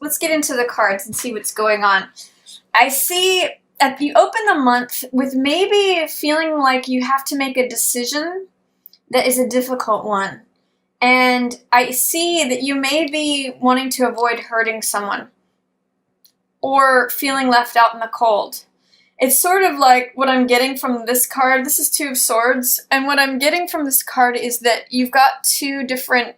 Let's get into the cards and see what's going on. I see you open the month with maybe feeling like you have to make a decision that is a difficult one. And I see that you may be wanting to avoid hurting someone or feeling left out in the cold. It's sort of like what I'm getting from this card. This is Two of Swords. And what I'm getting from this card is that you've got two different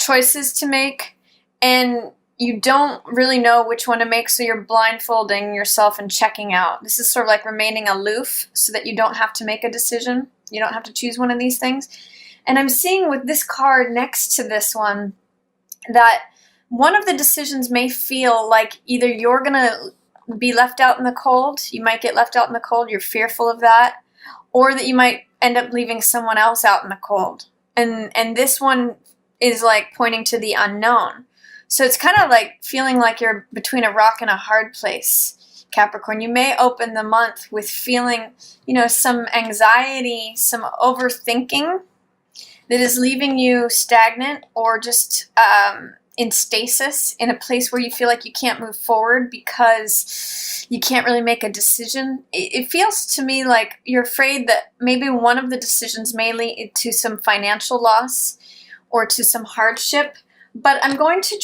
choices to make. And you don't really know which one to make, so you're blindfolding yourself and checking out. This is sort of like remaining aloof so that you don't have to make a decision. You don't have to choose one of these things. And I'm seeing with this card next to this one that one of the decisions may feel like either you're going to be left out in the cold, you might get left out in the cold, you're fearful of that, or that you might end up leaving someone else out in the cold. And this one is like pointing to the unknown. So it's kind of like feeling like you're between a rock and a hard place, Capricorn. You may open the month with feeling, some anxiety, some overthinking that is leaving you stagnant or just in stasis, in a place where you feel like you can't move forward because you can't really make a decision. It feels to me like you're afraid that maybe one of the decisions may lead to some financial loss or to some hardship. But I'm going to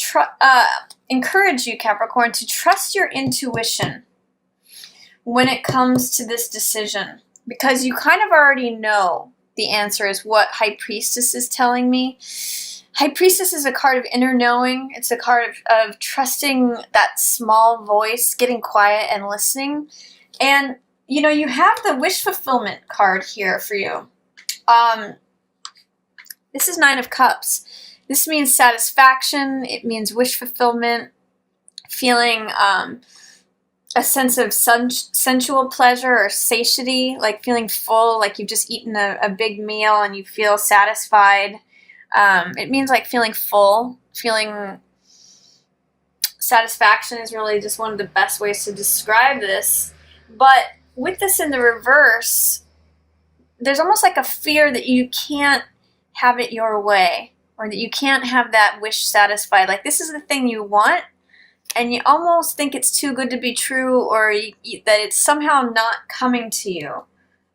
encourage you, Capricorn, to trust your intuition when it comes to this decision, because you kind of already know the answer is what High Priestess is telling me. High Priestess is a card of inner knowing. It's a card of trusting that small voice, getting quiet and listening. And, you have the wish fulfillment card here for you. This is Nine of Cups. This means satisfaction. It means wish fulfillment, feeling a sense of sensual pleasure or satiety, like feeling full, like you've just eaten a big meal and you feel satisfied. It means like feeling full, feeling satisfaction is really just one of the best ways to describe this. But with this in the reverse, there's almost like a fear that you can't have it your way, or that you can't have that wish satisfied. Like this is the thing you want, and you almost think it's too good to be true, or that it's somehow not coming to you.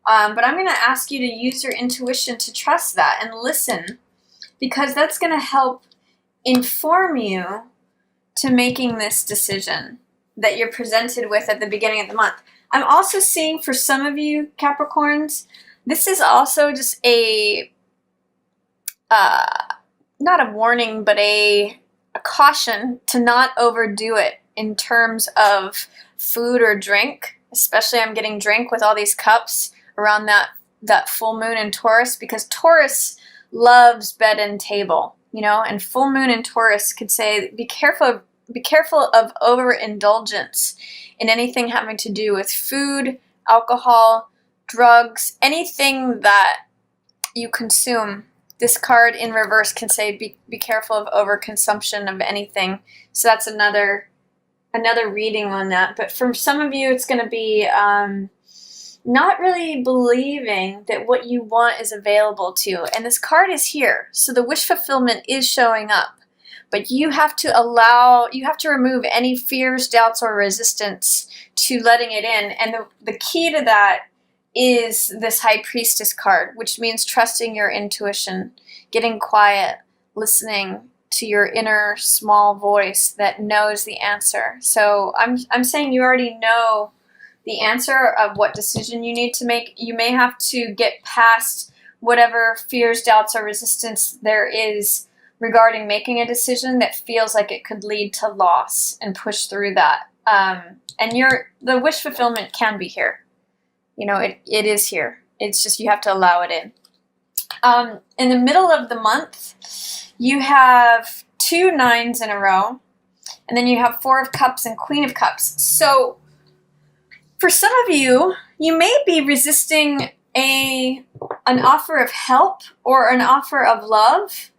But I'm going to ask you to use your intuition to trust that and listen, because that's going to help inform you to making this decision that you're presented with at the beginning of the month. I'm also seeing for some of you Capricorns, this is also just a not a warning, but a caution to not overdo it in terms of food or drink. Especially I'm getting drink with all these cups around that full moon in Taurus, because Taurus loves bed and table, and full moon in Taurus could say, be careful of overindulgence in anything having to do with food, alcohol, drugs, anything that you consume. This card in reverse can say be careful of overconsumption of anything. So that's another reading on that. But for some of you, it's going to be not really believing that what you want is available to you. And this card is here. So the wish fulfillment is showing up. But you have to remove any fears, doubts, or resistance to letting it in. And the key to that is this High Priestess card, which means trusting your intuition, getting quiet, listening to your inner small voice that knows the answer. So I'm saying you already know the answer of what decision you need to make. You may have to get past whatever fears, doubts, or resistance there is regarding making a decision that feels like it could lead to loss, and push through that. And the wish fulfillment can be here. It is here. It's just you have to allow it in. In the middle of the month, you have 2 9s in a row, and then you have 4 of Cups and Queen of Cups. So for some of you, you may be resisting an offer of help or an offer of love.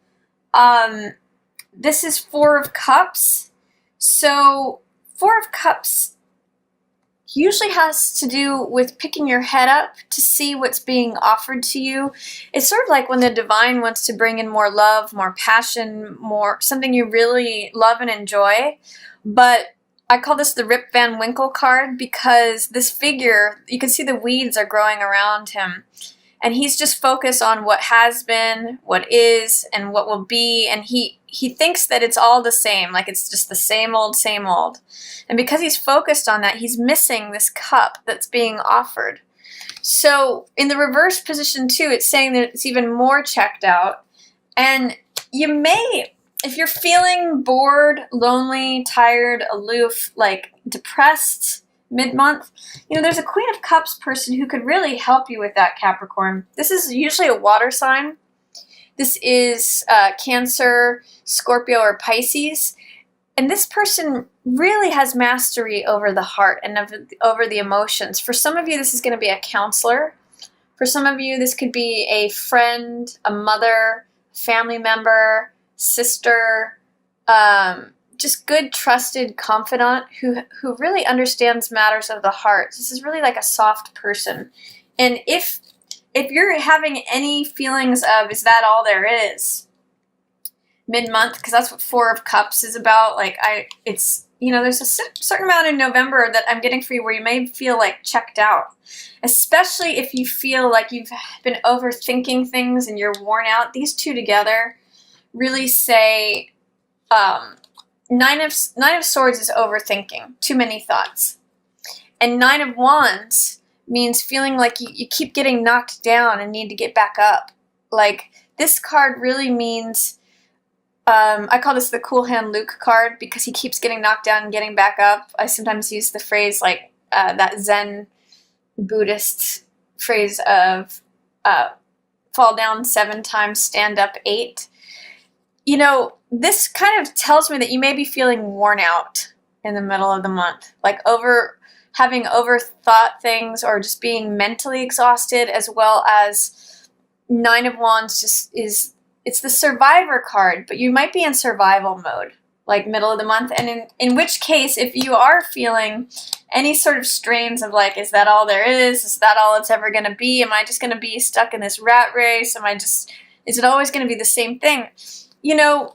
This is 4 of Cups. So 4 of Cups usually has to do with picking your head up to see what's being offered to you. It's sort of like when the divine wants to bring in more love, more passion, more something you really love and enjoy. But I call this the Rip Van Winkle card because this figure, you can see the weeds are growing around him. And he's just focused on what has been, what is, and what will be. And he thinks that it's all the same, like it's just the same old, same old. And because he's focused on that, he's missing this cup that's being offered. So in the reverse position too, it's saying that it's even more checked out. And you may, if you're feeling bored, lonely, tired, aloof, like depressed, mid-month, there's a Queen of Cups person who could really help you with that, Capricorn. This is usually a water sign. This is Cancer, Scorpio, or Pisces. And this person really has mastery over the heart and over the emotions. For some of you, this is going to be a counselor. For some of you, this could be a friend, a mother, family member, sister, just good, trusted confidant who really understands matters of the heart. This is really like a soft person. And if you're having any feelings of, is that all there is? Mid-month, because that's what Four of Cups is about. Like there's a certain amount in November that I'm getting for you where you may feel like checked out. Especially if you feel like you've been overthinking things and you're worn out. These two together really say, Nine of Swords is overthinking, too many thoughts. And Nine of Wands means feeling like you keep getting knocked down and need to get back up. Like, this card really means, I call this the Cool Hand Luke card because he keeps getting knocked down and getting back up. I sometimes use the phrase like that Zen Buddhist phrase of fall down 7 times, stand up 8. This kind of tells me that you may be feeling worn out in the middle of the month, like having overthought things or just being mentally exhausted, as well as Nine of Wands it's the survivor card, but you might be in survival mode, like middle of the month. And in which case, if you are feeling any sort of strains of like, is that all there is? Is that all it's ever going to be? Am I just going to be stuck in this rat race? Is it always going to be the same thing?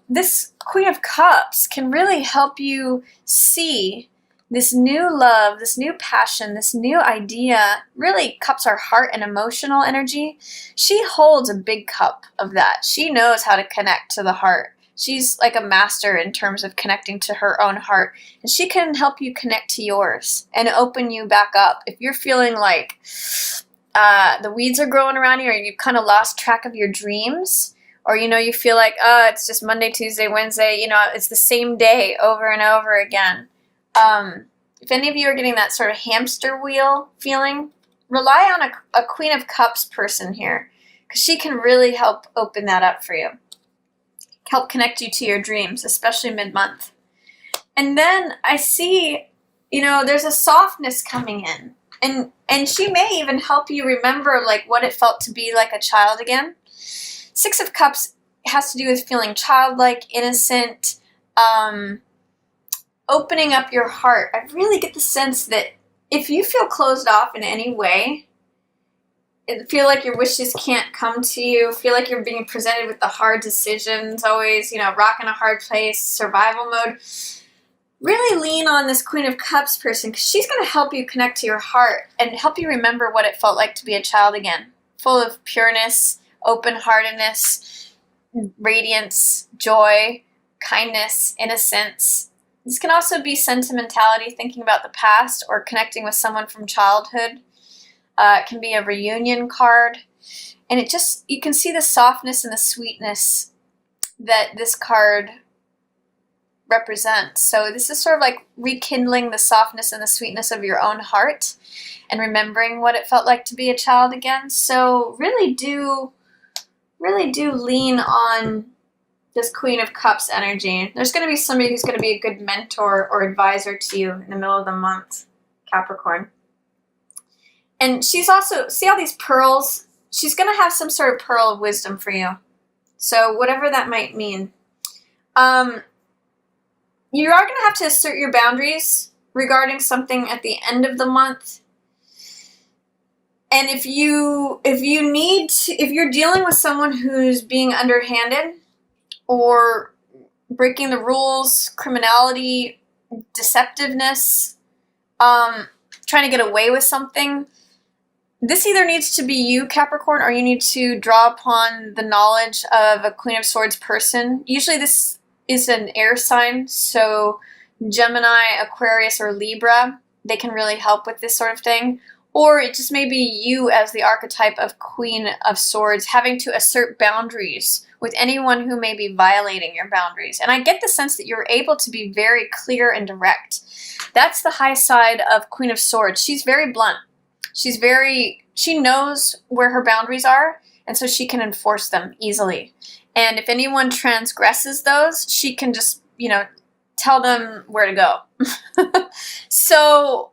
This Queen of Cups can really help you see this new love, this new passion, this new idea. Really, cups are heart and emotional energy. She holds a big cup of that. She knows how to connect to the heart. She's like a master in terms of connecting to her own heart. And she can help you connect to yours and open you back up. If you're feeling like the weeds are growing around you, or you've kind of lost track of your dreams, or, you feel like, it's just Monday, Tuesday, Wednesday, it's the same day over and over again. If any of you are getting that sort of hamster wheel feeling, rely on a Queen of Cups person here, because she can really help open that up for you. Help connect you to your dreams, especially mid-month. And then I see, there's a softness coming in. And she may even help you remember like what it felt to be like a child again. 6 of Cups has to do with feeling childlike, innocent, opening up your heart. I really get the sense that if you feel closed off in any way, feel like your wishes can't come to you, feel like you're being presented with the hard decisions, always, rock in a hard place, survival mode, really lean on this Queen of Cups person, because she's going to help you connect to your heart and help you remember what it felt like to be a child again, full of pureness, open-heartedness, radiance, joy, kindness, innocence. This can also be sentimentality, thinking about the past or connecting with someone from childhood. It can be a reunion card. And you can see the softness and the sweetness that this card represents. So this is sort of like rekindling the softness and the sweetness of your own heart and remembering what it felt like to be a child again. So really do lean on this Queen of Cups energy. There's going to be somebody who's going to be a good mentor or advisor to you in the middle of the month, Capricorn. And she's also, see all these pearls? She's going to have some sort of pearl of wisdom for you. So whatever that might mean. You are going to have to assert your boundaries regarding something at the end of the month. And if you're dealing with someone who's being underhanded or breaking the rules, criminality, deceptiveness, trying to get away with something, this either needs to be you, Capricorn, or you need to draw upon the knowledge of a Queen of Swords person. Usually this is an air sign, so Gemini, Aquarius, or Libra, they can really help with this sort of thing. Or it just may be you as the archetype of Queen of Swords having to assert boundaries with anyone who may be violating your boundaries. And I get the sense that you're able to be very clear and direct. That's the high side of Queen of Swords. She's very blunt. She knows where her boundaries are, and so she can enforce them easily. And if anyone transgresses those, she can just, tell them where to go. So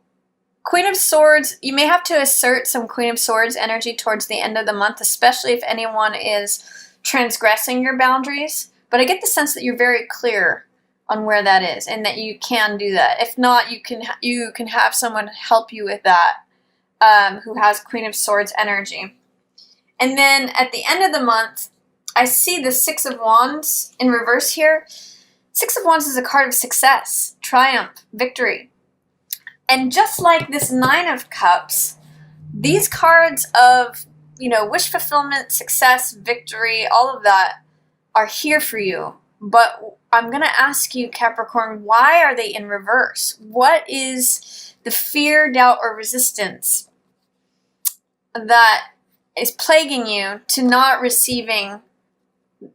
Queen of Swords, you may have to assert some Queen of Swords energy towards the end of the month, especially if anyone is transgressing your boundaries. But I get the sense that you're very clear on where that is and that you can do that. If not, you can have someone help you with that who has Queen of Swords energy. And then at the end of the month, I see the Six of Wands in reverse here. Six of Wands is a card of success, triumph, victory. And just like this Nine of Cups, these cards of, wish fulfillment, success, victory, all of that are here for you. But I'm going to ask you, Capricorn, why are they in reverse? What is the fear, doubt, or resistance that is plaguing you to not receiving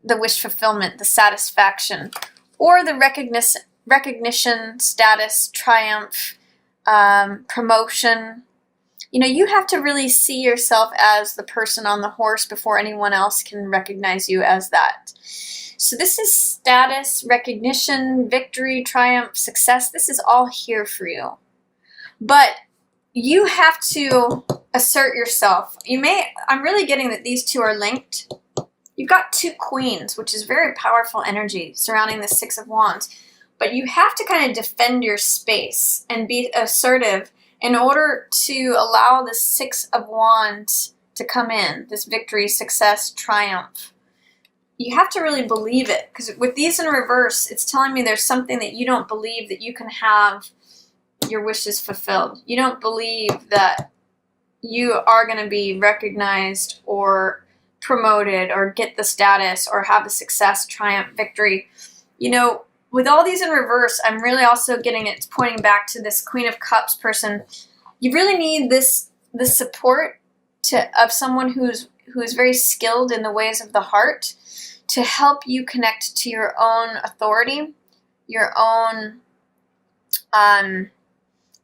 the wish fulfillment, the satisfaction, or the recognition, status, triumph, promotion? You have to really see yourself as the person on the horse before anyone else can recognize you as that. So this is status, recognition, victory, triumph, success. This is all here for you. But you have to assert yourself. I'm really getting that these two are linked. You've got two queens, which is very powerful energy surrounding the Six of Wands. But you have to kind of defend your space and be assertive in order to allow the Six of Wands to come in, this victory, success, triumph. You have to really believe it, because with these in reverse, it's telling me there's something that you don't believe that you can have your wishes fulfilled. You don't believe that you are going to be recognized or promoted or get the status or have the success, triumph, victory. With all these in reverse, I'm really also getting it's pointing back to this Queen of Cups person. You really need this support of someone who is very skilled in the ways of the heart to help you connect to your own authority, your own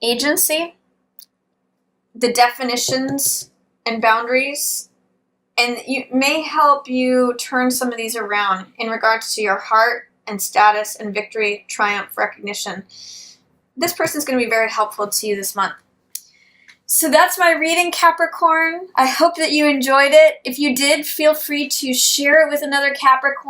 agency, the definitions and boundaries, and it may help you turn some of these around in regards to your heart and status and victory, triumph, recognition. This person's going to be very helpful to you this month. So that's my reading, Capricorn. I hope that you enjoyed it. If you did, feel free to share it with another Capricorn.